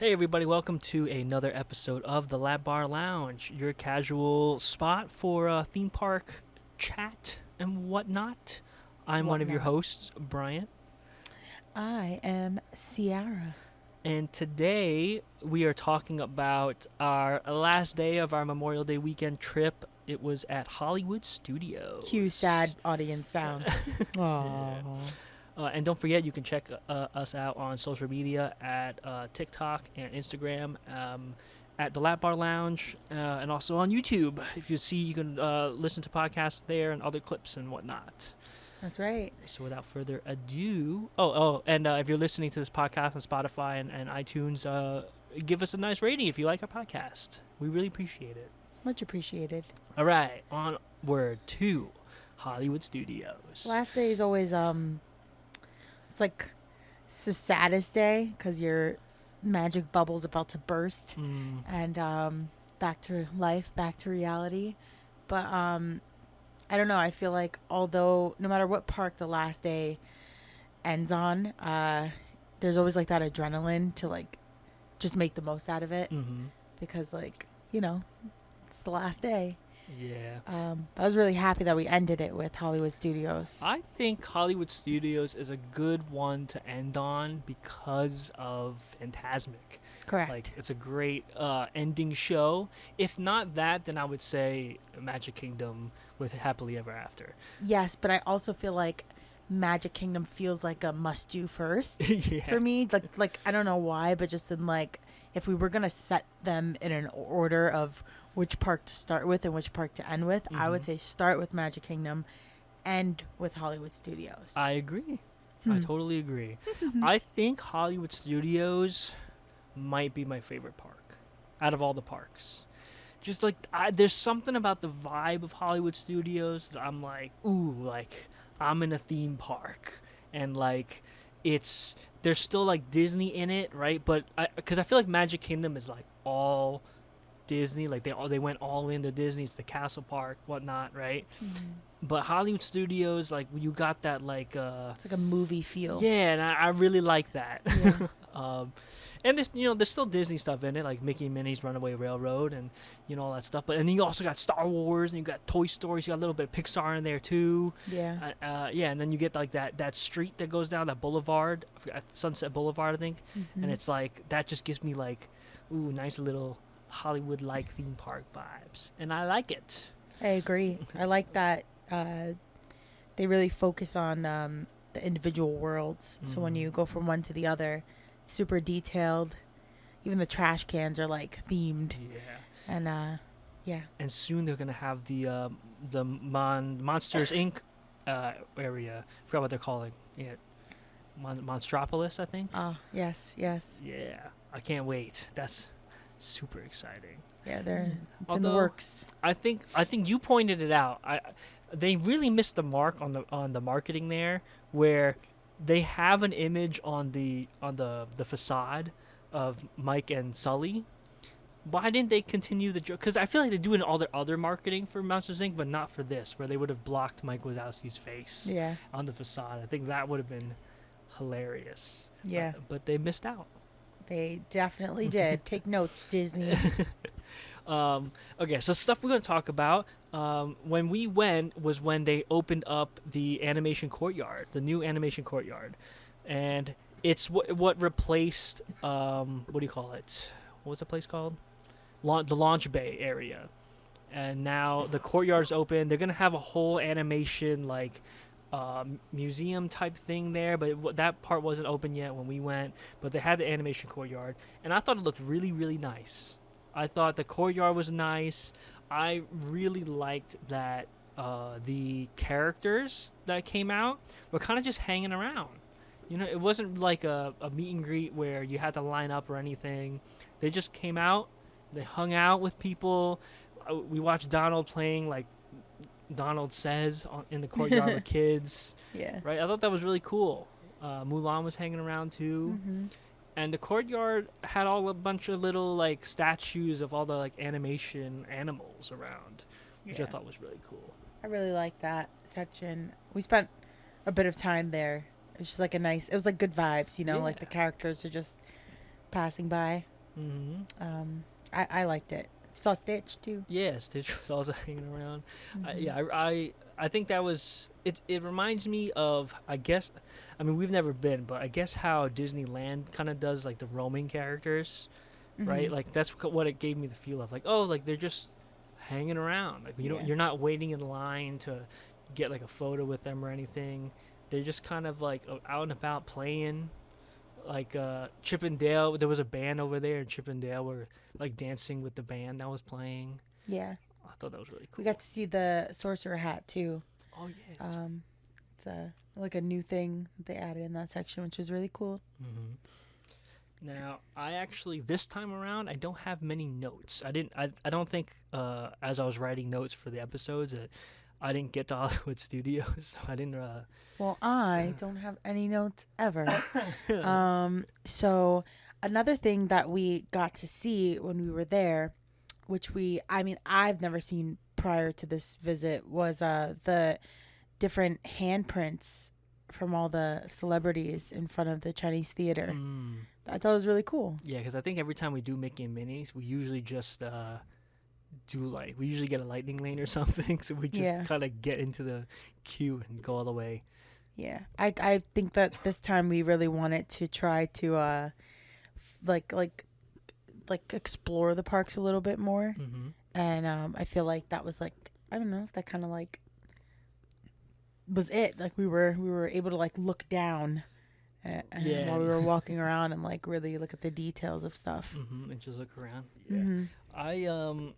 Hey everybody, welcome to another episode of the Lab Bar Lounge, your casual spot for theme park chat and whatnot. I'm one of your hosts, Brian, I am Ciara. and today we are talking about our last day of our Memorial Day weekend trip. It was at Hollywood Studios. Cue sad audience sounds. Yeah. Aww. And don't forget, you can check us out on social media at TikTok and Instagram at the Lap Bar Lounge and also on YouTube. If you can listen to podcasts there and other clips and whatnot. That's right. So without further ado, and if you're listening to this podcast on Spotify and iTunes, give us a nice rating if you like our podcast. We really appreciate it. Much appreciated. All right, onward to Hollywood Studios. Last day is always it's the saddest day because your magic bubble's about to burst and back to life, back to reality. But I don't know. I feel like although no matter what park the last day ends on, there's always like that adrenaline to like just make the most out of it because it's the last day. Yeah. I was really happy that we ended it with Hollywood Studios. I think Hollywood Studios is a good one to end on because of Fantasmic. Correct. Like, it's a great ending show. If not that, then I would say Magic Kingdom with Happily Ever After. Yes, but I also feel like Magic Kingdom feels like a must-do first Yeah. for me. Like I don't know why, but just in like if we were gonna set them in an order of which park to start with and which park to end with, I would say start with Magic Kingdom, end with Hollywood Studios. I agree. I totally agree. I think Hollywood Studios might be my favorite park out of all the parks. Just like there's something about the vibe of Hollywood Studios that I'm like, ooh, like I'm in a theme park, and like there's still like Disney in it, right? But because I feel like Magic Kingdom is like all Disney, like they went all into Disney. It's the Castle Park, whatnot, right? But Hollywood Studios, like you got that like It's like a movie feel. yeah, and I really like that. Yeah. And there's still Disney stuff in it, like Mickey and Minnie's Runaway Railroad, and all that stuff. But and then you also got Star Wars, and you got Toy Story. So you got a little bit of Pixar in there too. Yeah. Yeah, and then you get like that street that goes down that boulevard, Sunset Boulevard, I think. And it's like that just gives me like, ooh, nice little Hollywood-like theme park vibes, and I like it. I agree. I like that they really focus on the individual worlds. So when you go from one to the other, super detailed. Even the trash cans are like themed. Yeah. And yeah. And soon they're gonna have the Monsters Inc. Area. I forgot what they're calling it. Monstropolis, I think. Yes. Yeah, I can't wait. That's super exciting. Yeah, it's in the Although, works. I think you pointed it out. They really missed the mark on the marketing there, where they have an image on the facade of Mike and Sully. Why didn't they continue the joke? Because I feel like they do it in all their other marketing for Monsters Inc., but not for this, where they would have blocked Mike Wazowski's face Yeah. on the facade. I think that would have been hilarious. Yeah. But they missed out. They definitely did. Take notes, Disney. Okay, so stuff we're going to talk about. When we went was when they opened up the animation courtyard, the new animation courtyard. And it's what replaced, what do you call it? What was the place called? The launch bay area. And now the courtyard's open. They're going to have a whole animation, like, museum type thing there, but that part wasn't open yet when we went. But they had the animation courtyard, and I thought it looked really, really nice. I thought the courtyard was nice. I really liked that the characters that came out were kind of just hanging around. It wasn't like a meet and greet where you had to line up or anything. They just came out. They hung out with people. We watched Donald playing like Donald says in the courtyard with kids. Yeah. Right? I thought that was really cool. Mulan was hanging around too. And the courtyard had a bunch of little like statues of all the like animation animals around, which I thought was really cool. I really liked that section. We spent a bit of time there. It was just like it was like good vibes, like the characters are just passing by. Mm-hmm. I liked it. Saw Stitch too. Yeah, Stitch was also hanging around. Hmm. Yeah, I think that was it. It reminds me of, I guess, I mean we've never been, but I guess how Disneyland kind of does like the roaming characters, right? Hmm. Like that's what it gave me the feel of. Like, oh, like they're just hanging around. Like Yeah. you're not waiting in line to get like a photo with them or anything. They're just kind of like out and about playing. Like Chip and Dale, there was a band over there, and Chip and Dale were like dancing with the band that was playing. Yeah. I thought that was really We cool. got to see the sorcerer hat too. Oh yeah. It's a like a new thing they added in that section, which was really cool. Mm-hmm. Now, I actually this time around I don't have many notes. I didn't. I don't think as I was writing notes for the episodes that I didn't get to Hollywood Studios. So I didn't. Well, I don't have any notes ever. So another thing that we got to see when we were there, which I mean, I've never seen prior to this visit, was the different handprints from all the celebrities in front of the Chinese theater. Mm, I thought it was really cool. yeah, because I think every time we do Mickey and Minnie's, we usually just do like we usually get a lightning lane or something, so we just Yeah. kind of get into the queue and go all the way. Yeah. I think that this time we really wanted to try to like like explore the parks a little bit more. Mm-hmm. And I feel like that was like, I don't know, that kind of like was it. Like we were able to like look down Yeah. while we were walking around and like really look at the details of stuff. Mm-hmm. And just look around. Yeah. Mm-hmm.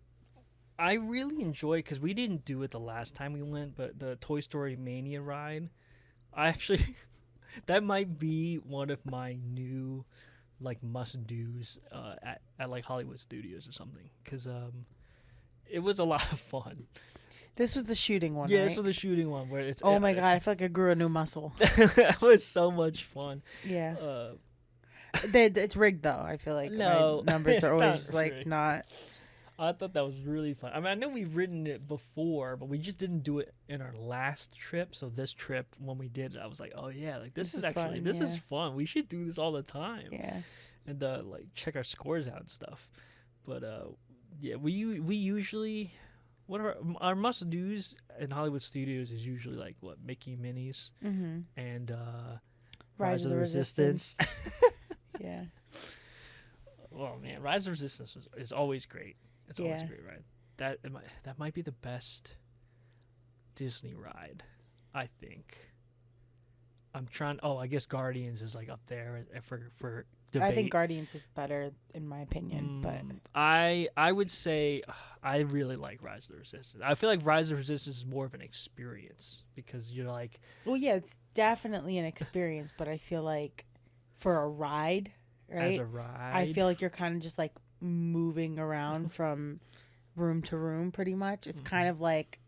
I really enjoy because we didn't do it the last time we went, but the Toy Story Mania ride, I actually that might be one of my new like must dos at like Hollywood Studios or something because it was a lot of fun. This was the shooting one, Yeah, right? this was the shooting one where it's Oh my god, I feel like I grew a new muscle. That was so much fun. Yeah. Uh, It's rigged though. I feel like No, my numbers it's are not always just like rigged. not. I thought that was really fun. I mean, I know we've ridden it before, but we just didn't do it in our last trip. So this trip, when we did it, I was like, oh yeah, like this is actually fun, this yeah. is fun. We should do this all the time Yeah. and like check our scores out and stuff. But yeah, we usually what are our must dos in Hollywood Studios is usually like what Mickey and Minnie's Mm-hmm. and Rise of the Resistance. Yeah. Oh man, Rise of Resistance is always great. It's always Yeah. a great ride. That might be the best Disney ride, I think. I'm trying. Oh, I guess Guardians is like up there for debate. I think Guardians is better in my opinion, but I would say I really like Rise of the Resistance. I feel like Rise of the Resistance is more of an experience because you're like well, yeah, it's definitely an experience, but I feel like for a ride, right? as a ride. I feel like you're kind of just like moving around from room to room pretty much. It's kind of like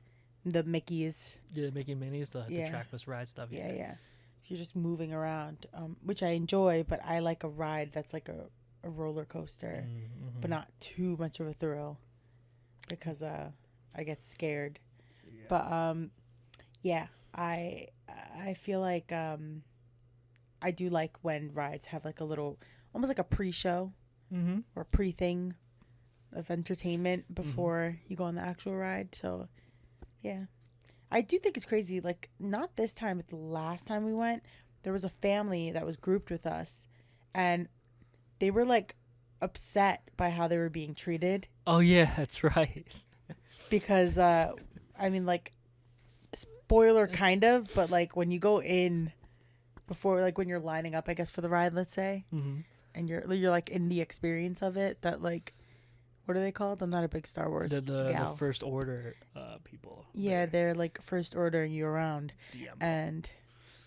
the Mickey's. yeah, Mickey Minnie's the Yeah. trackless ride stuff. Yeah. You're just moving around, which I enjoy, but I like a ride that's like a roller coaster, Mm-hmm. but not too much of a thrill because I get scared. Yeah. But yeah, I feel like I do like when rides have like a little, almost like a pre-show Mm-hmm. or pre-thing of entertainment before you go on the actual ride. So yeah, I do think it's crazy. Like not this time, but the last time we went, there was a family that was grouped with us, and they were like upset by how they were being treated Oh yeah, that's right. because I mean like spoiler kind of, but like when you go in before, like when you're lining up, I guess for the ride, let's say, Mm-hmm. and you're like in the experience of it, that like what are they called? I'm not a big Star Wars The gal. first order people. Yeah, they're like first ordering you around, DM. and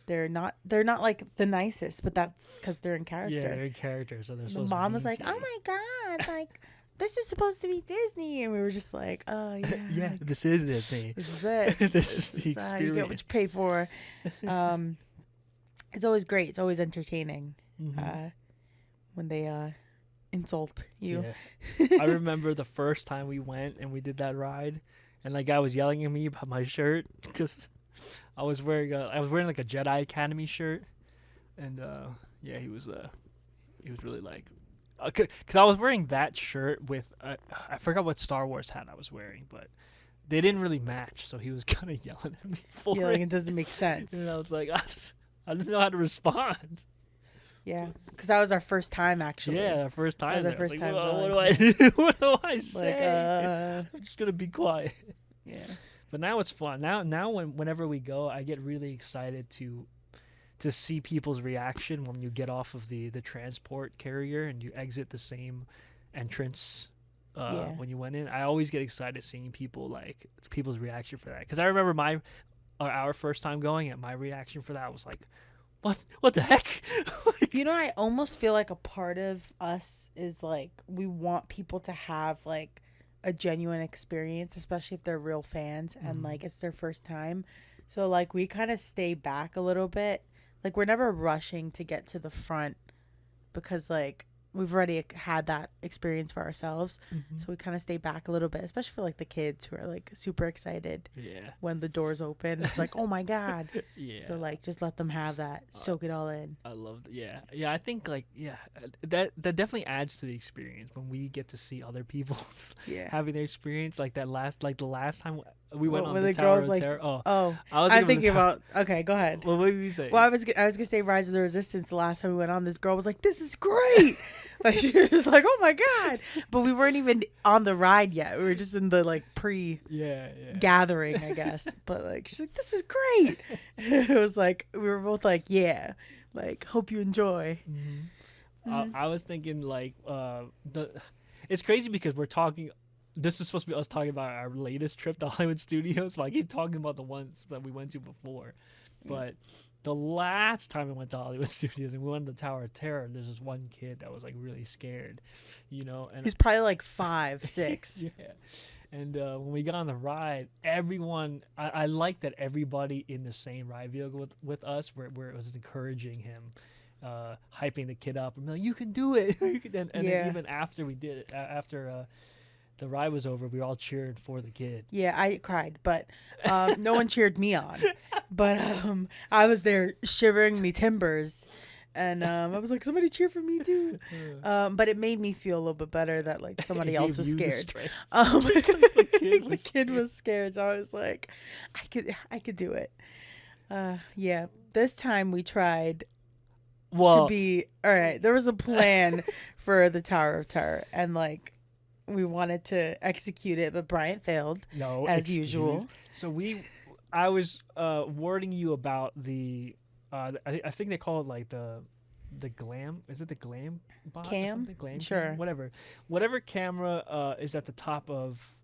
they're not like the nicest, but that's because they're in character. Yeah, they're characters, so they're The supposed mom to was be like, mean to "Oh you. my god, like this is supposed to be Disney," and we were just like, "Oh yeah, Yeah, like, this is Disney. this is it. This is the how you get what experience. you pay for." It's always great. It's always entertaining Mhm. when they insult you. Yeah. I remember the first time we went and we did that ride, and that guy was yelling at me about my shirt because I was wearing like a Jedi Academy shirt, and yeah, he was really like, because I was wearing that shirt with I forgot what Star Wars hat I was wearing, but they didn't really match, so he was kind of yelling at me for Yeah, like it. it doesn't make sense. And I was like, I didn't know how to respond. Yeah, because that was our first time actually. Yeah, our first time. was our there. I was first like, time what going. do I do? What do I Like, say? I'm just gonna be quiet. yeah, But now it's fun. Now whenever we go, I get really excited to see people's reaction when you get off of the transport carrier and you exit the same entrance Yeah. when you went in. I always get excited seeing people's reaction for that, because I remember our first time going, and my reaction for that was like, what the heck? Like, You know, I almost feel like a part of us is like we want people to have like a genuine experience, especially if they're real fans and like it's their first time. So like we kind of stay back a little bit. Like we're never rushing to get to the front because like we've already had that experience for ourselves. So we kind of stay back a little bit, especially for like the kids who are like super excited yeah, when the doors open. It's like, oh my God. yeah. So like just let them have that. Soak it all in. I love yeah. I think like that definitely adds to the experience when we get to see other people Yeah. having their experience, like the last time we went Well, on when the the Tower girls of like, Terror. Oh, oh, I was I'm thinking thinking of about. Okay, go ahead. Well, what did you say? Well, I was gonna say Rise of the Resistance. The last time we went on, this girl was like, "This is great!" Like she was like, "Oh my God!" But we weren't even on the ride yet. We were just in the like pre yeah. gathering, I guess. But like she's like, "This is great." It was like we were both like, "Yeah." Like hope you enjoy. I was thinking like it's crazy because we're talking. This is supposed to be us talking about our latest trip to Hollywood Studios, but I keep talking about the ones that we went to before. But the last time we went to Hollywood Studios and we went to the Tower of Terror, there's this one kid that was like really scared, and He's probably like 5, 6. yeah. And when we got on the ride, everyone, I like that everybody in the same ride vehicle with us, where it was encouraging him, hyping the kid up, and like, you can do it. And Yeah. then even after we did it, after the ride was over, we all cheered for the kid. Yeah, I cried, but no one cheered me on. But I was there shivering me timbers, and I was like, somebody cheer for me too. But it made me feel a little bit better that like somebody It else gave was you the scared. strength. The kid was scared, so I was like, I could do it. Yeah, this time we tried Well, to be all right. There was a plan for the Tower of Terror, and like we wanted to execute it, but Bryant failed. no, as usual. So I was warning you about the, I think they call it like the glam. Is it the glam bot or Cam? something? Glam Sure. cam? Whatever camera is at the top of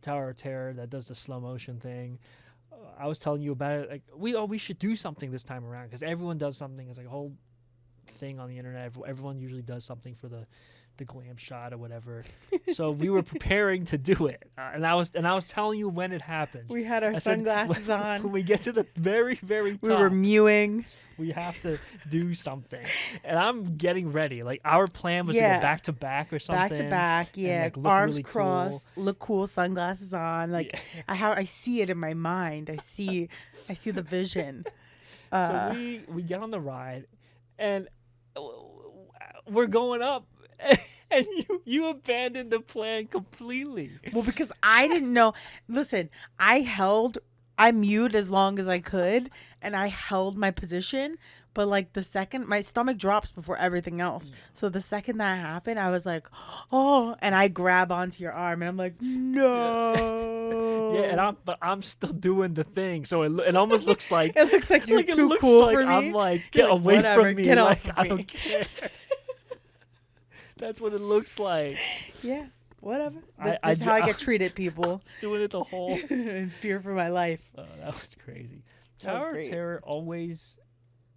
Tower of Terror that does the slow motion thing. I was telling you about it. Like we should do something this time around, because everyone does something. It's like a whole thing on the internet. Everyone usually does something for the glam shot or whatever. So we were preparing to do it, and I was telling you when it happened. We had our I said, sunglasses when on. we get to the very, very top, We were mewing. we have to do something. And I'm getting ready. Like our plan was to Yeah. go back to back or something. Back to back, and, yeah. like, look Arms really crossed, look cool, sunglasses on. Like Yeah. I see it in my mind. I see the vision. So we get on the ride, and we're going up, and you abandoned the plan completely. Well, because I didn't know. Listen, I mewed as long as I could, and I held my position. But like the second, my stomach drops before everything else. So the second that happened, I was like, oh, and I grab onto your arm, and I'm like, no. Yeah, but I'm still doing the thing, so it almost looks like It looks like you're it too looks cool like for me. I'm like, You're get like, away "Whatever, from me, get like off of I me." don't care. That's what it looks like. Yeah, whatever. I- This I is how I ju- get treated, people. Just doing it the whole. In fear for my life. Oh, that was crazy. That was Tower of great. Terror always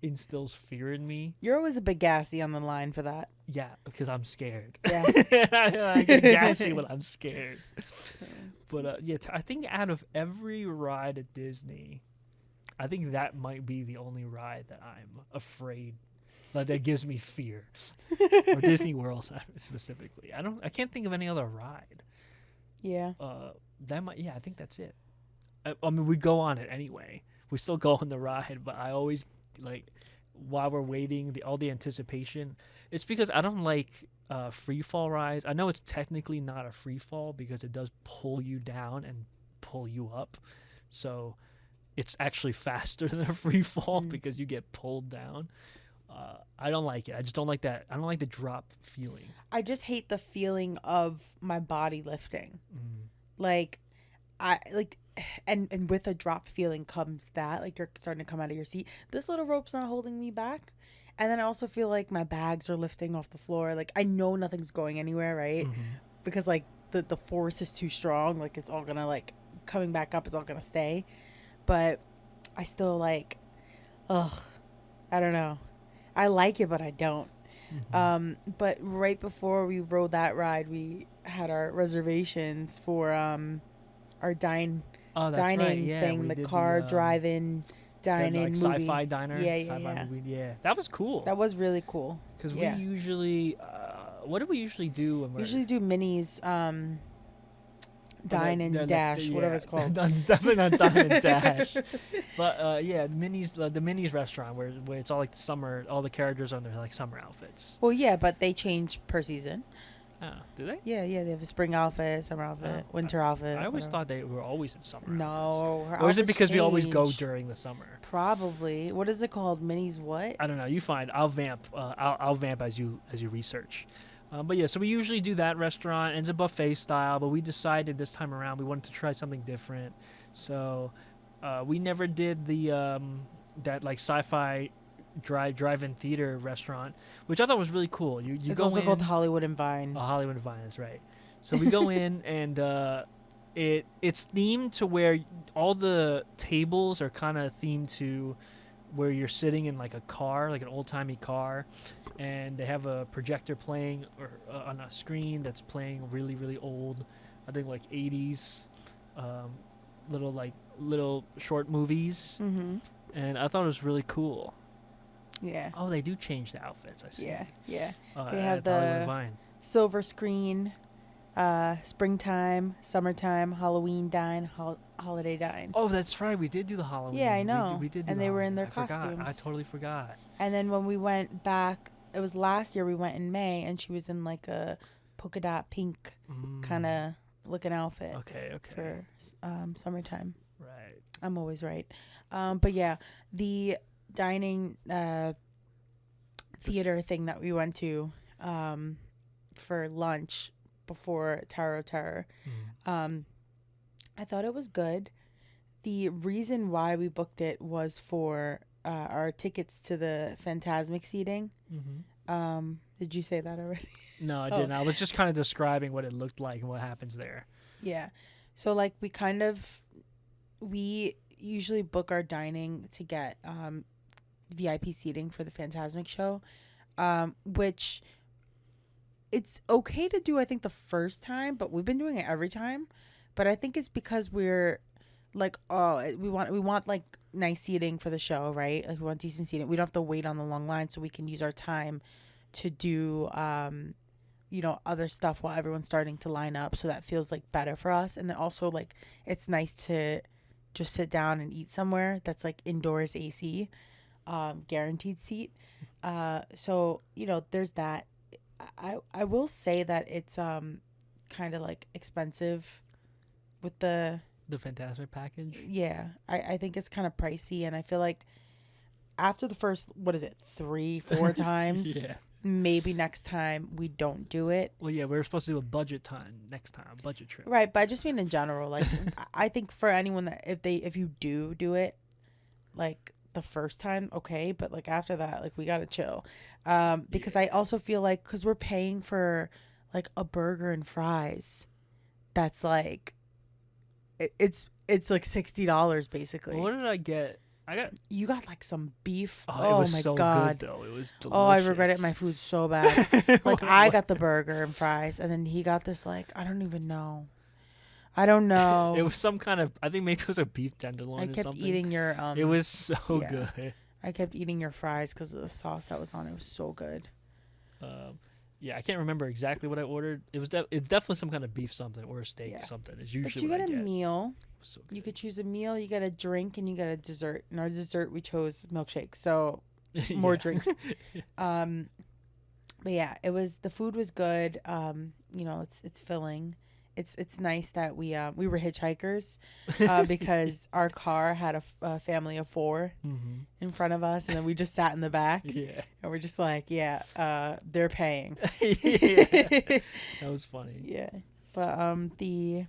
instills fear in me. You're always a bit gassy on the line for that. Yeah, because I'm scared. Yeah. I get gassy when I'm scared. But yeah, I think out of every ride at Disney, I think that might be the only ride that I'm afraid, like that gives me fear. Or Disney World specifically. I can't think of any other ride. Yeah. I think that's it. I mean, we go on it anyway. We still go on the ride, but I always like while we're waiting, all the anticipation. It's because I don't like free fall rides. I know it's technically not a free fall because it does pull you down and pull you up. So it's actually faster than a free fall because you get pulled down. I don't like it. I just don't like that. I don't like the drop feeling. I just hate the feeling of my body lifting. Like, and with a drop feeling comes that, like, you're starting to come out of your seat. This little rope's not holding me back. And then I also feel like my bags are lifting off the floor. Like, I know nothing's going anywhere, right? Because, like, the force is too strong. Like, it's all gonna, like, coming back up, it's all gonna stay. But I still, like, I don't know. I like it, but I don't. But right before we rode that ride, we had our reservations for our dining thing, the car drive-in dine-in like movie. Sci-fi diner. Yeah. Movie. Yeah, that was cool. That was really cool. Because we usually, what do we usually do? When we usually do Minnie's Dine and Dash, whatever it's called. It's definitely not Dine and Dash. But Minnie's, the Minnie's restaurant where it's all like summer, all the characters are in their like summer outfits. Well, yeah, but they change per season. Oh, do they? Yeah, they have a spring outfit, summer outfit, winter outfit. I always thought they were always in summer outfits. Or is it because we always go during the summer? Probably. What is it called? Minnie's what? I don't know. You find. I'll vamp. I'll vamp as you research. But yeah, so we usually do that restaurant, and it's a buffet style, but we decided this time around we wanted to try something different. So we never did the that like sci-fi drive-in theater restaurant, which I thought was really cool. You it's go also in, called Hollywood and Vine. Hollywood and Vine, that's right. So we go in and it's themed to where all the tables are kind of themed to where you're sitting in like a car, like an old-timey car, and they have a projector playing or on a screen that's playing really, really old, I think like 80s little short movies. And I thought it was really cool. Yeah. Oh, they do change the outfits, I see. Yeah. They have the silver screen, springtime, summertime, Halloween dine, holiday dine. Oh, that's right. We did do the Halloween. Yeah, I know. We did do and they were in their costumes. I totally forgot. And then when we went back, it was last year, we went in May, and she was in like a polka dot pink kind of looking outfit. Okay. For summertime. Right. I'm always right. But yeah, the dining theater thing that we went to for lunch before Tower of Terror, I thought it was good. The reason why we booked it was for our tickets to the Phantasmic seating. Did you say that already? No, I didn't. I was just kind of describing what it looked like and what happens there. Yeah. So like we usually book our dining to get VIP seating for the Phantasmic show, which it's okay to do, I think, the first time, but we've been doing it every time. But I think it's because we're like, we want like nice seating for the show, right? Like we want decent seating. We don't have to wait on the long line, so we can use our time to do other stuff while everyone's starting to line up. So that feels like better for us. And then also like it's nice to just sit down and eat somewhere that's like indoors AC, guaranteed seat. So there's that. I will say that it's kind of like expensive with the Phantasmic package. Yeah, I think it's kind of pricey, and I feel like after the first 3-4 times, maybe next time we don't do it. Well, yeah, we were supposed to do a budget trip. Right, but I just mean in general, like I think for anyone that if you do it, like the first time, okay, but like after that, like we gotta chill, because I also feel like because we're paying for like a burger and fries, that's like it's like $60 basically. Well, what did I get? You got like some beef. Oh, it was my so God. Good though. It was delicious. Oh, I regretted my food so bad. Like I got the burger and fries, and then he got this like I don't even know. I don't know. It was some kind of, I think maybe it was a beef tenderloin or something. I kept eating your It was so good. I kept eating your fries because of the sauce that was on it. It was so good. Yeah, I can't remember exactly what I ordered. It's definitely some kind of beef something or a steak something. It's usually but you what get a meal. So you could choose a meal, you get a drink, and you get a dessert. And our dessert, we chose milkshake. So more Yeah. drink. Um, but yeah, the food was good. It's filling. It's nice that we were hitchhikers, because our car had a family of 4 Mm-hmm. in front of us, and then we just sat in the back, Yeah. and we're just like, yeah, they're paying. Yeah. That was funny. Yeah, but the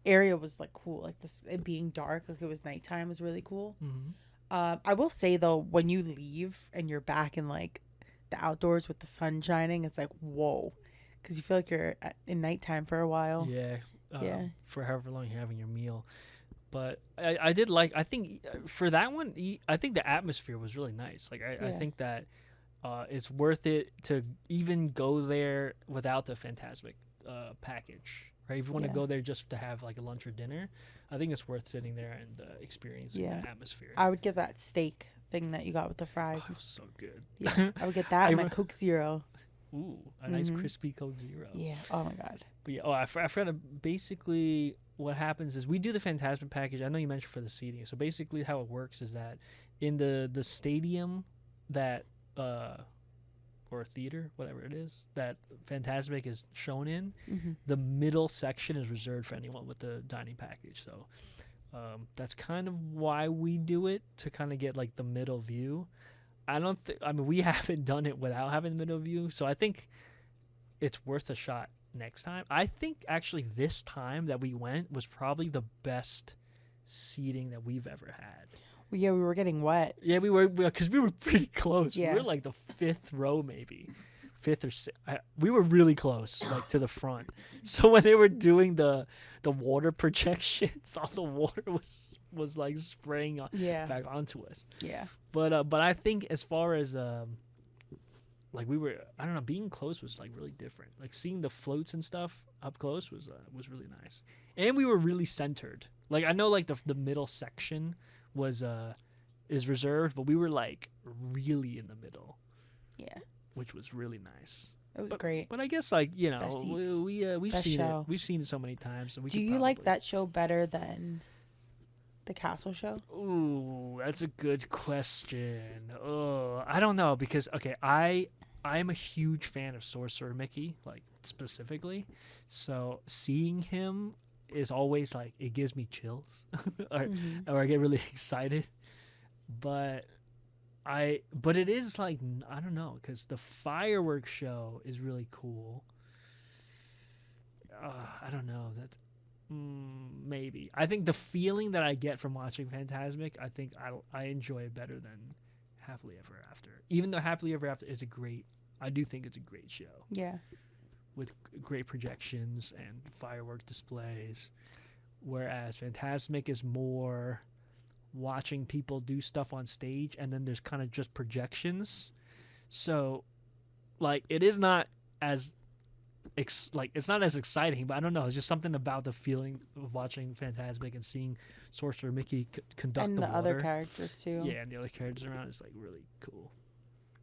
area was like cool, like this it being dark, like it was nighttime was really cool. Mm-hmm. I will say though, when you leave and you're back in like the outdoors with the sun shining, it's like whoa, because you feel like you're in nighttime for a while. Yeah. Yeah. For however long you're having your meal. But I did like, I think for that one, I think the atmosphere was really nice. Like, I Yeah. think that it's worth it to even go there without the Phantasmic package, right? If you want to Yeah. go there just to have like a lunch or dinner, I think it's worth sitting there and experiencing Yeah. the atmosphere. I would get that steak thing that you got with the fries. Oh, it was so good. Yeah, I would get that I and my re- Coke Zero. Ooh, a nice Mhm. crispy Coke Zero. Yeah. Oh my god. But yeah, I forgot to basically what happens is we do the Phantasmic package. I know you mentioned for the seating. So basically how it works is that in the stadium that or theater, whatever it is, that Phantasmic is shown in, Mm-hmm. the middle section is reserved for anyone with the dining package. So that's kind of why we do it, to kind of get like the middle view. I mean, we haven't done it without having the middle view, so I think it's worth a shot next time. I think actually this time that we went was probably the best seating that we've ever had. Well, yeah, we were getting wet. Yeah, we were, because we were pretty close. Yeah. We were like the 5th row, maybe 5th or 6th. We were really close, like to the front. So when they were doing the water projections, all the water was like spraying Yeah. back onto us. Yeah. But I think as far as like we were, I don't know, being close was like really different. Like seeing the floats and stuff up close was really nice, and we were really centered. Like I know like the middle section was is reserved, but we were like really in the middle, Yeah. which was really nice. It was great. But I guess like Best seats. we've Best seen show. it. We've seen it so many times. So we Do could you like probably- that show better than the castle show? Ooh, that's a good question. Oh, I don't know, because okay, I'm a huge fan of Sorcerer Mickey, like specifically. So seeing him is always like, it gives me chills, or Mhm. or I get really excited. But it is like, I don't know, because the fireworks show is really cool. I don't know. That's maybe. I think the feeling that I get from watching Phantasmic, I think I enjoy it better than Happily Ever After. Even though Happily Ever After is I do think it's a great show Yeah. with great projections and firework displays. Whereas Phantasmic is more watching people do stuff on stage, and then there's kind of just projections. So, like, it is not as it's not as exciting, but I don't know. It's just something about the feeling of watching Phantasmic and seeing Sorcerer Mickey conduct And the the water. other characters too. Yeah, and the other characters around is like really cool.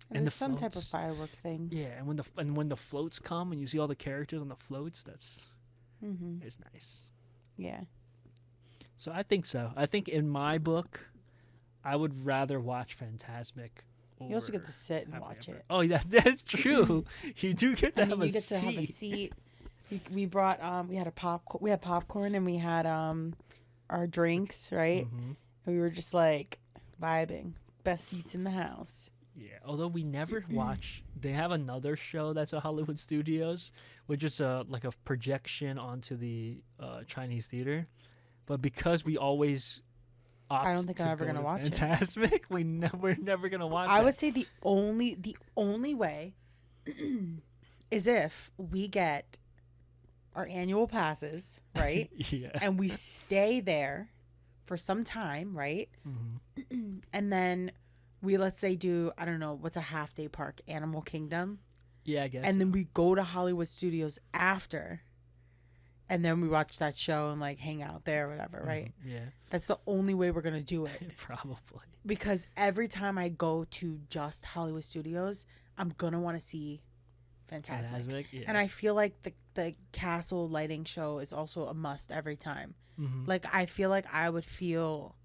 And and there's the some type of floats. firework thing. Yeah, and when the floats come and you see all the characters on the floats, that's Mm-hmm. it's nice. Yeah. So I think so. I think in my book, I would rather watch Phantasmic. You also get over to sit and Happily watch Ever. it. Oh, yeah, that's true. You do get to I have mean, a you get seat. to have a seat. We brought we had we had popcorn, and we had our drinks, right? Mhm. And we were just like vibing. Best seats in the house. Yeah, although we never watch. They have another show that's at Hollywood Studios, which is like a projection onto the Chinese theater. But because we always opt I don't think to I'm ever go gonna to watch it. Phantasmic, we're never gonna watch I it. would say the only way is if we get our annual passes, right? Yeah. And we stay there for some time, right? Mhm. And then we, let's say, do, I don't know, what's a half day park? Animal Kingdom. Yeah, I guess. And then we go to Hollywood Studios after. And then we watch that show and like hang out there or whatever, right? Yeah, That's the only way we're going to do it. probably. Because every time I go to just Hollywood Studios, I'm going to want to see Phantasmic. Phantasmic, yeah. And I feel like the castle lighting show is also a must every time. Mhm. Like, I feel like I would feel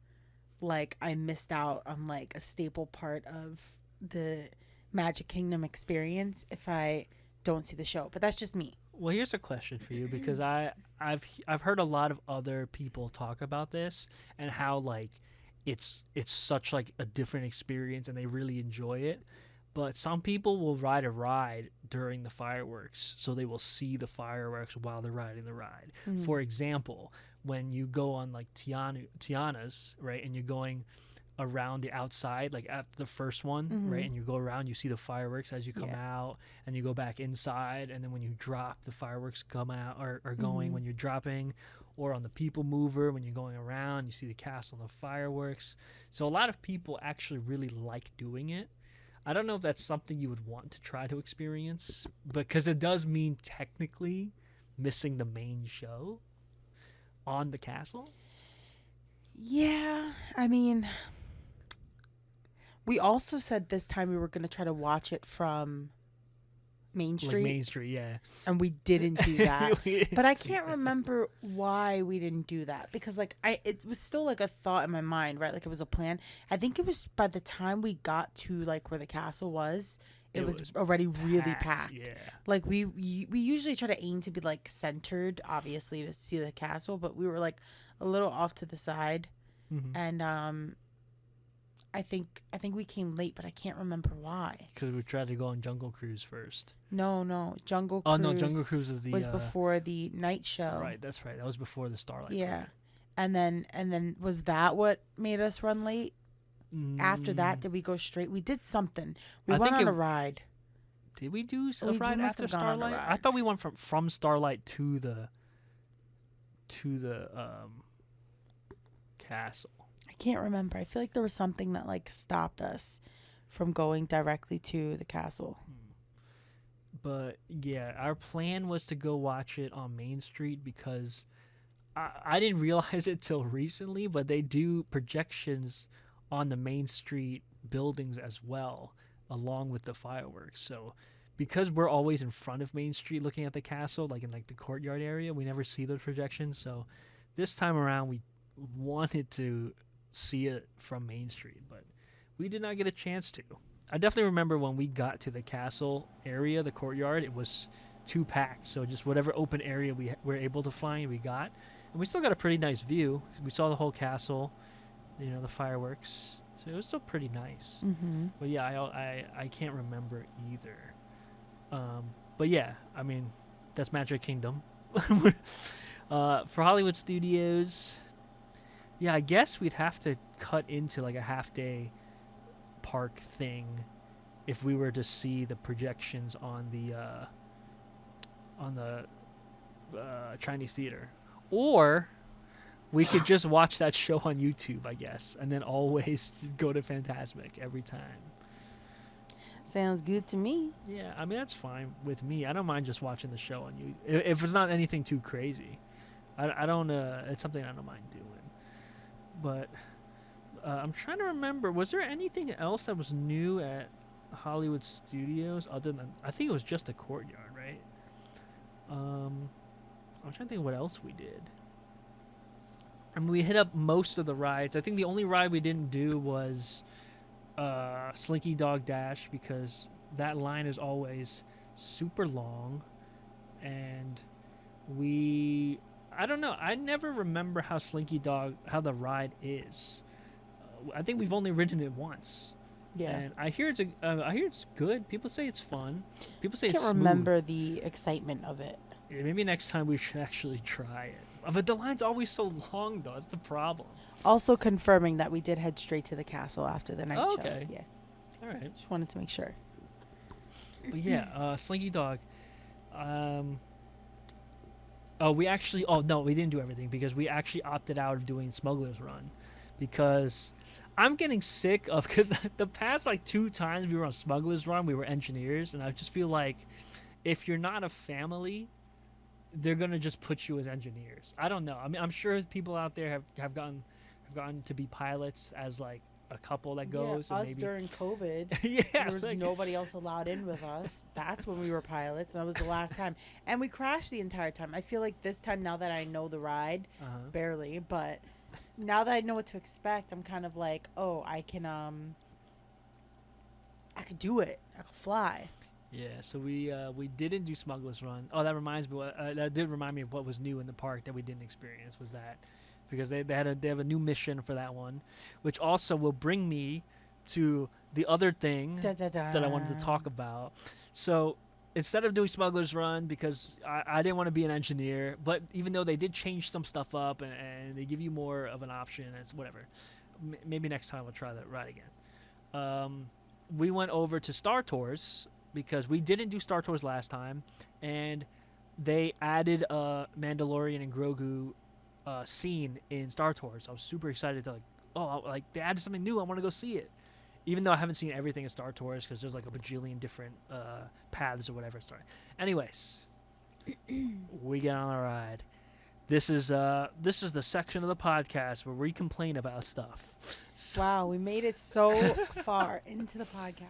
like I missed out on like a staple part of the Magic Kingdom experience if I don't see the show. But that's just me. Well, here's a question for you because I've heard a lot of other people talk about this and how like it's such like a different experience and they really enjoy it. But some people will ride a ride during the fireworks, so they will see the fireworks while they're riding the ride. For example, when you go on like Tiana's, right, and you're going around the outside, like after the first one, right, and you go around, you see the fireworks as you come out, and you go back inside, and then when you drop, the fireworks come out or are going when you're dropping, or on the People Mover when you're going around, you see the castle and the fireworks. So a lot of people actually really like doing it. I don't know if that's something you would want to try to experience, because it does mean technically missing the main show on the castle. Yeah, I mean, we also said this time we were going to try to watch it from Main Street. Like Main Street, yeah. And we didn't do that. We didn't But I do can't that. remember why we didn't do that, because like it was still like a thought in my mind, right? Like it was a plan. I think it was by the time we got to like where the castle was, it was already really packed. Yeah. Like we usually try to aim to be like centered, obviously, to see the castle, but we were like a little off to the side. And I think we came late, but I can't remember why. Because we tried to go on Jungle Cruise first. No, Jungle Oh, Cruise. no, Jungle Cruise is the... was before the night show. Right, that's right. That was before the Starlight Yeah. Parade. And then was that what made us run late? After that, did we go straight? We did something. We I went think on a ride. Did we do a We ride must after have gone on a Starlight? ride. I thought we went from Starlight to the castle. I can't remember. I feel like there was something that like stopped us from going directly to the castle. But yeah, our plan was to go watch it on Main Street because I didn't realize it till recently, but they do projections on the Main Street buildings as well, along with the fireworks. So because we're always in front of Main Street looking at the castle, like in like the courtyard area, we never see those projections. So this time around, we wanted to see it from Main Street, but we did not get a chance to. I definitely remember when we got to the castle area, the courtyard, it was too packed. So just whatever open area we were able to find, we got. And we still got a pretty nice view. We saw the whole castle, you know, the fireworks. So it was still pretty nice. But yeah, I can't remember either. But yeah, I mean, that's Magic Kingdom. For Hollywood Studios, yeah, I guess we'd have to cut into like a half-day park thing if we were to see the projections on the Chinese theater, or we could just watch that show on YouTube, I guess, and then always go to Fantasmic every time. Sounds good to me. Yeah, I mean that's fine with me. I don't mind just watching the show on YouTube if it's not anything too crazy. I don't. It's something I don't mind doing. But I'm trying to remember. Was there anything else that was new at Hollywood Studios other than I think it was just a courtyard, right? I'm trying to think what else we did. I mean, we hit up most of the rides. I think the only ride we didn't do was Slinky Dog Dash because that line is always super long, and I don't know. I never remember how how the ride is. I think we've only ridden it once. Yeah. And I hear it's good. People say it's fun. People say I it's can't smooth. remember the excitement of it. Yeah, maybe next time we should actually try it. But the line's always so long, though. That's the problem. Also confirming that we did head straight to the castle after the night Oh, show. okay. Yeah. All right. Just wanted to make sure. But yeah, Slinky Dog. We actually. Oh no, we didn't do everything because we actually opted out of doing Smuggler's Run, because I'm getting sick of because the past like 2 times we were on Smuggler's Run, we were engineers, and I just feel like if you're not a family, they're gonna just put you as engineers. I don't know. I mean, I'm sure people out there have gotten to be pilots as like a couple that goes. Yeah, and us maybe, during COVID. yeah, There was like- nobody else allowed in with us. That's when we were pilots. That was the last time. And we crashed the entire time. I feel like this time, now that I know the ride, Uh-huh. barely, but now that I know what to expect, I'm kind of like, oh, I could do it. I could fly. Yeah, so we didn't do Smuggler's Run. Oh, that reminds me. That did remind me of what was new in the park that we didn't experience was that because they have a new mission for that one, which also will bring me to the other thing Da, da, da. that I wanted to talk about. So instead of doing Smuggler's Run, because I didn't want to be an engineer, but even though they did change some stuff up and they give you more of an option, it's whatever. Maybe next time we'll try that ride again. We went over to Star Tours because we didn't do Star Tours last time, and they added a Mandalorian and Grogu scene in Star Tours. I was super excited to like they added something new. I want to go see it, even though I haven't seen everything in Star Tours because there's like a bajillion different paths or whatever. Sorry. Anyways, we get on a ride. This is the section of the podcast where we complain about stuff. Wow, we made it so far into the podcast.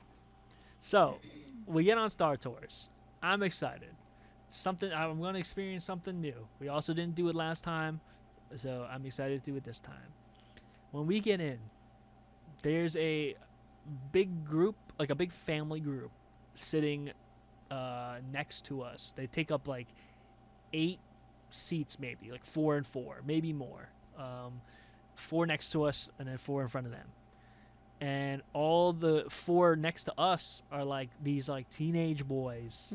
So, we get on Star Tours. I'm excited. I'm going to experience something new. We also didn't do it last time, so I'm excited to do it this time. When we get in, there's a big group, like a big family group, sitting next to us. They take up like 8 seats, maybe like 4 and 4, maybe more. 4 next to us, and then 4 in front of them. And all the 4 next to us are like these like teenage boys,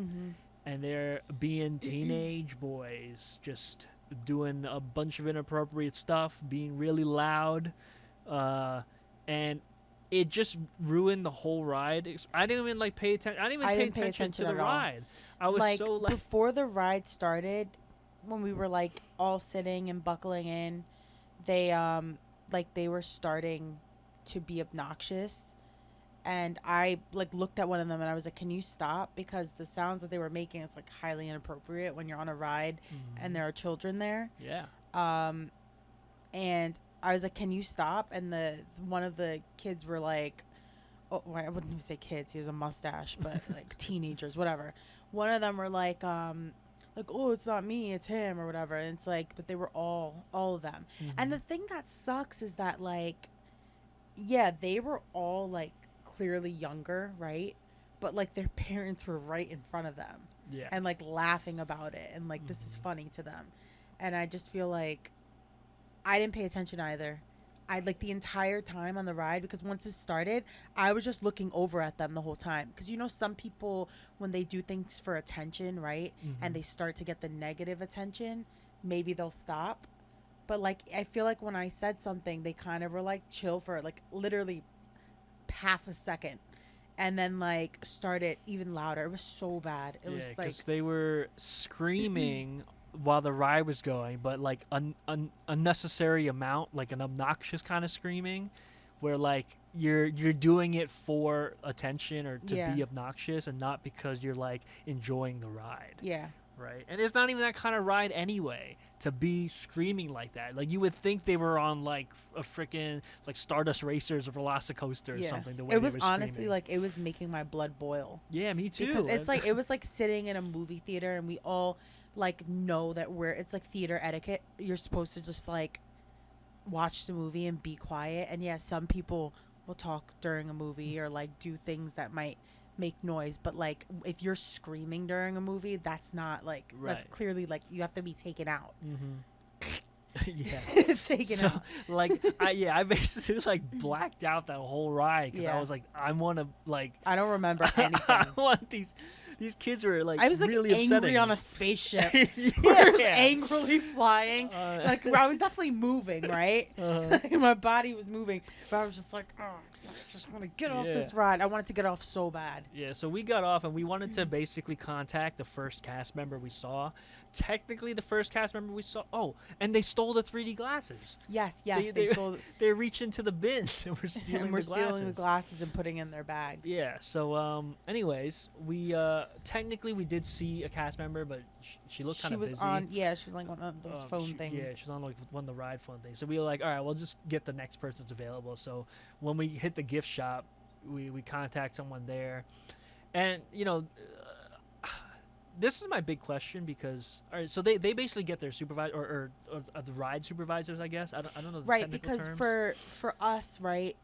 and they're being teenage boys, just doing a bunch of inappropriate stuff, being really loud, and it just ruined the whole ride. I didn't even like pay attention. I didn't even pay attention to the ride. I was like, so like before the ride started, when we were like all sitting and buckling in, they were starting to be obnoxious, and I like looked at one of them and I was like, can you stop, because the sounds that they were making is like highly inappropriate when you're on a ride and there are children there. Yeah. And I was like, can you stop? And one of the kids were like, oh, I wouldn't even say kids, he has a mustache, but like teenagers, whatever. One of them were like, oh, it's not me, it's him, or whatever. And it's like, but they were all of them. And the thing that sucks is that, like, yeah, they were all like clearly younger, right? But like their parents were right in front of them. Yeah. And like laughing about it, and like this is funny to them. And I just feel like I didn't pay attention either. I like the entire time on the ride, because once it started, I was just looking over at them the whole time. Because you know, some people, when they do things for attention, right, and they start to get the negative attention, maybe they'll stop. But like, I feel like when I said something, they kind of were like chill for like literally half a second, and then like started even louder. It was so bad. It was like they were screaming while the ride was going, but like an unnecessary amount, like an obnoxious kind of screaming, where like you're doing it for attention or to be obnoxious, and not because you're like enjoying the ride. Yeah. Right. And it's not even that kind of ride anyway, to be screaming like that. Like, you would think they were on like a freaking like Stardust Racers or Velocicoaster or something. The way it was they were honestly screaming. like, it was making my blood boil. Yeah, me too. Because it's like, it was like sitting in a movie theater, and we all like know that it's like theater etiquette. You're supposed to just like watch the movie and be quiet. And yeah, some people will talk during a movie or like do things that might make noise, but like if you're screaming during a movie, that's not like that's clearly like you have to be taken out. Yeah. Taken out. Like I basically like blacked out that whole ride because I was like, I want to like I don't remember anything. I want these kids were like, I was like really angry upsetting. on a spaceship. I was angrily flying. Like I was definitely moving, right? Like, my body was moving, but I was just like, oh, I just want to get off this ride. I wanted to get off so bad. Yeah, so we got off and we wanted to basically contact the first cast member we saw. Technically, the first cast member we saw. Oh, and they stole the 3D glasses. Yes, they stole. They reached into the bins and we're stealing the glasses and putting in their bags. Yeah. So, anyways, we technically we did see a cast member, but she looked kind of busy. She was like on those phone things. Yeah, she was on like one of the ride phone things. So we were like, all right, we'll just get the next person that's available. So when we hit the gift shop, we contact someone there, and you know. this is my big question because all right, so they basically get their supervisor or the ride supervisors, I guess. I don't know the Right, technical because terms. for us, right,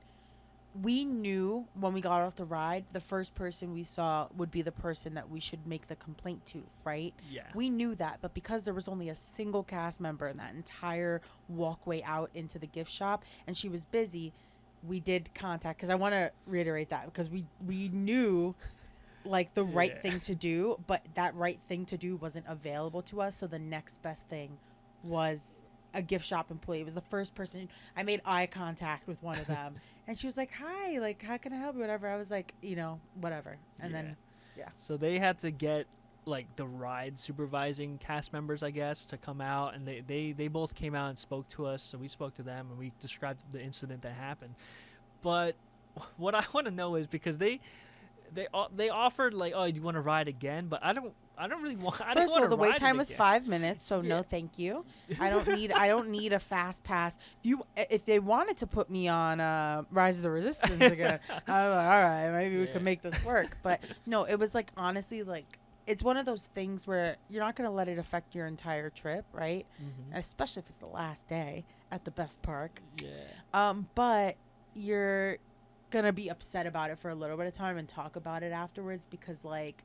we knew when we got off the ride, the first person we saw would be the person that we should make the complaint to, right? Yeah. We knew that, but because there was only a single cast member in that entire walkway out into the gift shop and she was busy, we did contact, because I want to reiterate that, because we knew like the right Yeah. thing to do, but that right thing to do wasn't available to us, so the next best thing was a gift shop employee. It was the first person. I made eye contact with one of them and she was like, hi, like, how can I help you, whatever. I was like, whatever. And then So they had to get like the ride supervising cast members, I guess, to come out, and they both came out and spoke to us. So we spoke to them and we described the incident that happened. But what I want to know is because they offered like, oh, do you want to ride again? But I don't really want. I don't First of want all, to the wait ride time it was again. 5 minutes, so Yeah. no, thank you. I don't need a fast pass. If they wanted to put me on Rise of the Resistance again, I was like, all right, maybe we Yeah. could make this work. But no, it was like, honestly, like, it's one of those things where you're not gonna let it affect your entire trip, right? Mhm. Especially if it's the last day at the best park. Yeah. But you're gonna be upset about it for a little bit of time and talk about it afterwards, because like,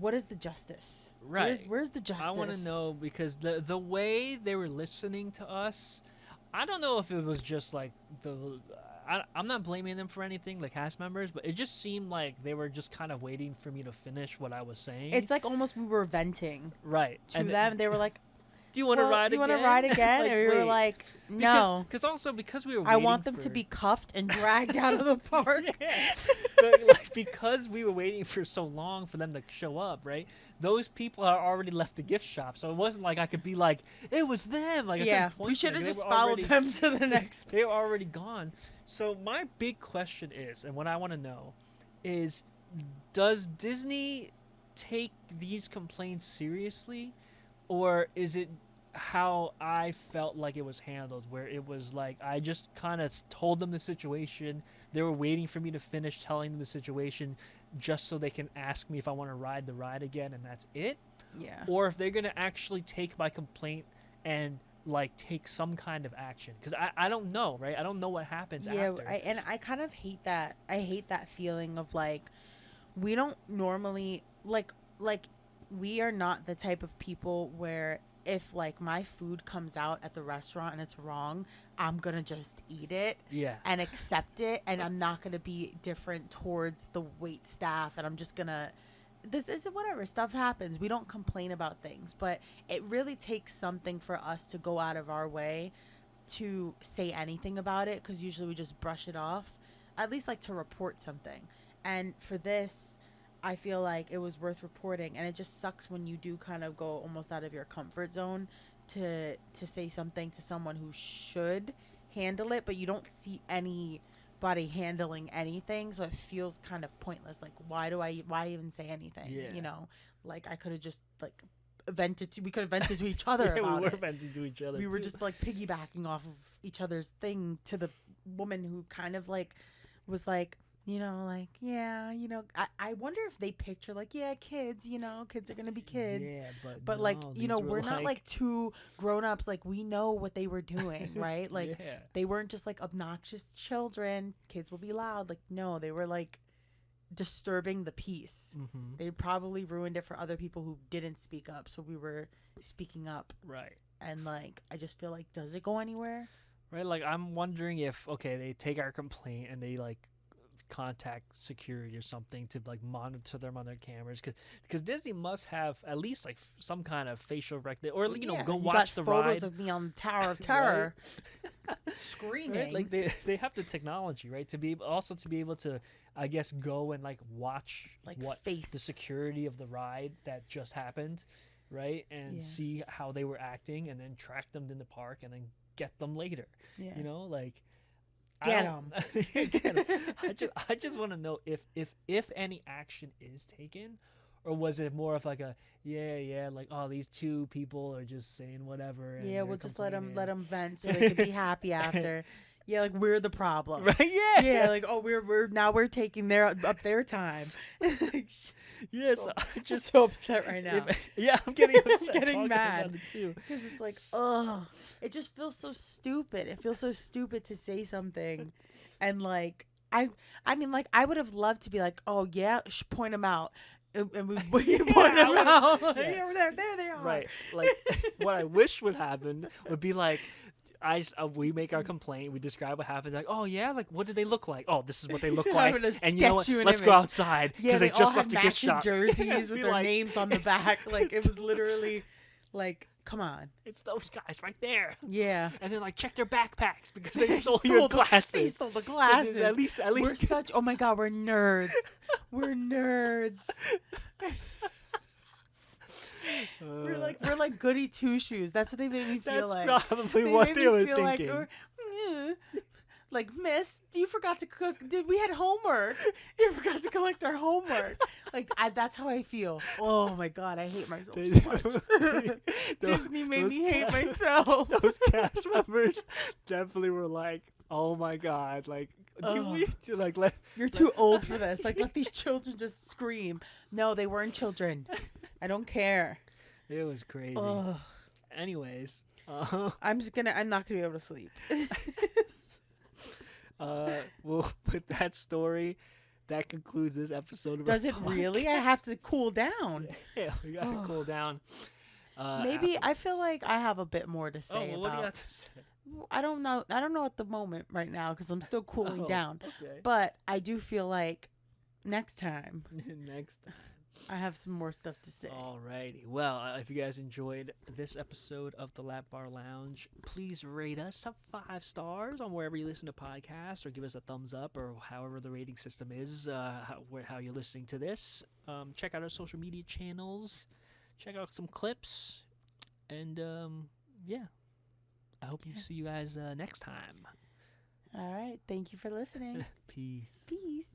what is the justice? Right. Where's the justice? I want to know because the way they were listening to us, I don't know if it was just like I'm not blaming them for anything, the cast members, but it just seemed like they were just kind of waiting for me to finish what I was saying. It's like almost we were venting right to them. They were like, do you want to ride do you again? want to ride again? And we were wait. like, no. Because we were I waiting want them for, to be cuffed and dragged out of the park. Yeah. But, like, because we were waiting for so long for them to show up, right? Those people are already left the gift shop, so it wasn't like I could be like, it was them. Like, I Yeah, couldn't point we to should them. have They just were followed already- them to the next. They were already gone. So my big question is, and what I want to know is, does Disney take these complaints seriously, or is it how I felt like it was handled, where it was like I just kind of told them the situation, they were waiting for me to finish telling them the situation just so they can ask me if I want to ride the ride again, and that's it? Yeah. Or if they're going to actually take my complaint and like take some kind of action, because I don't know, right? I don't know what happens after. I kind of hate that. I hate that feeling of like, we don't normally like we are not the type of people where if like my food comes out at the restaurant and it's wrong, I'm gonna just eat it Yeah. and accept it, and I'm not gonna be different towards the wait staff, and I'm just gonna, this is whatever, stuff happens, we don't complain about things, but it really takes something for us to go out of our way to say anything about it, because usually we just brush it off, at least like to report something. And for this, I feel like it was worth reporting, and it just sucks when you do kind of go almost out of your comfort zone to say something to someone who should handle it, but you don't see anybody handling anything, so it feels kind of pointless. Like, why even say anything? Yeah. You know, like I could have just like we could have vented to each other Yeah, about we were it. venting to each other. We were too. just like piggybacking off of each other's thing to the woman who kind of like was like, like, yeah, I wonder if they picture like, yeah, kids, kids are gonna be kids. Yeah, But no, like, these were we're not like two grown-ups, like we know what they were doing, right? Like yeah. they weren't just like obnoxious children, kids will be loud. Like, no, they were like disturbing the peace. Mm-hmm. They probably ruined it for other people who didn't speak up, so we were speaking up. Right. And like, I just feel like, does it go anywhere? Right, like I'm wondering if they take our complaint and they like contact security or something to like monitor them on their cameras, because Disney must have at least like some kind of facial recognition, or Yeah, go you watch got the photos ride. of me on the Tower of Terror screaming. Right? Like they have the technology, right, to be able to, I guess, go and like watch Like what face. the security of the ride that just happened, right, and Yeah. see how they were acting, and then track them in the park, and then get them later. Yeah. Like. Get Get 'em. I just want to know if any action is taken, or was it more of like a like, oh, these two people are just saying whatever. And Yeah, they're we'll just let them complaining. vent so they can be happy after. Yeah, like we're the problem. Right? Yeah. Yeah, like oh we're taking their time. Yes, so, I I'm just so upset right now. yeah, I'm getting upset Getting talking mad. about it too. Because it's like, oh, it just feels so stupid. It feels so stupid to say something, and like I mean, like I would have loved to be like, oh yeah, point them out, and we point them out. Like, yeah. there they are. Right. Like what I wish would happen would be like we make our complaint, we describe what happened, like, oh yeah, like what did they look like? Oh, this is what they look like, and you know what? Let's go outside because they just left a gift shop. Jerseys with their like, names on the back, like it was literally, like, come on, it's those guys right there. Yeah, and then like check their backpacks because they stole your glasses. They stole the glasses. So at least we're such. Oh my god, we're nerds. We're nerds. We're like goody two shoes. That's what they made me feel like. That's probably what they were thinking. Like, miss, you forgot to cook. We had homework. You forgot to collect our homework. Like, that's how I feel. Oh my god, I hate myself so much. Disney made me hate myself. Those cast members definitely were like, oh my god, like, you're too old for this. Like, let these children just scream. No, they weren't children. I don't care. It was crazy. Anyways, I'm not gonna be able to sleep. Well, with that story, that concludes this episode of Does it really? I have to cool down. Yeah, we gotta cool down. Maybe I feel like I have a bit more to say what do you have to say? I don't know at the moment right now because I'm still cooling down. Okay. But I do feel like next time I have some more stuff to say. Alrighty. Well, if you guys enjoyed this episode of the Lap Bar Lounge, please rate us up 5 stars on wherever you listen to podcasts, or give us a thumbs up, or however the rating system is, how you're listening to this. Check out our social media channels. Check out some clips. And, yeah. I hope you see you guys next time. All right. Thank you for listening. Peace. Peace.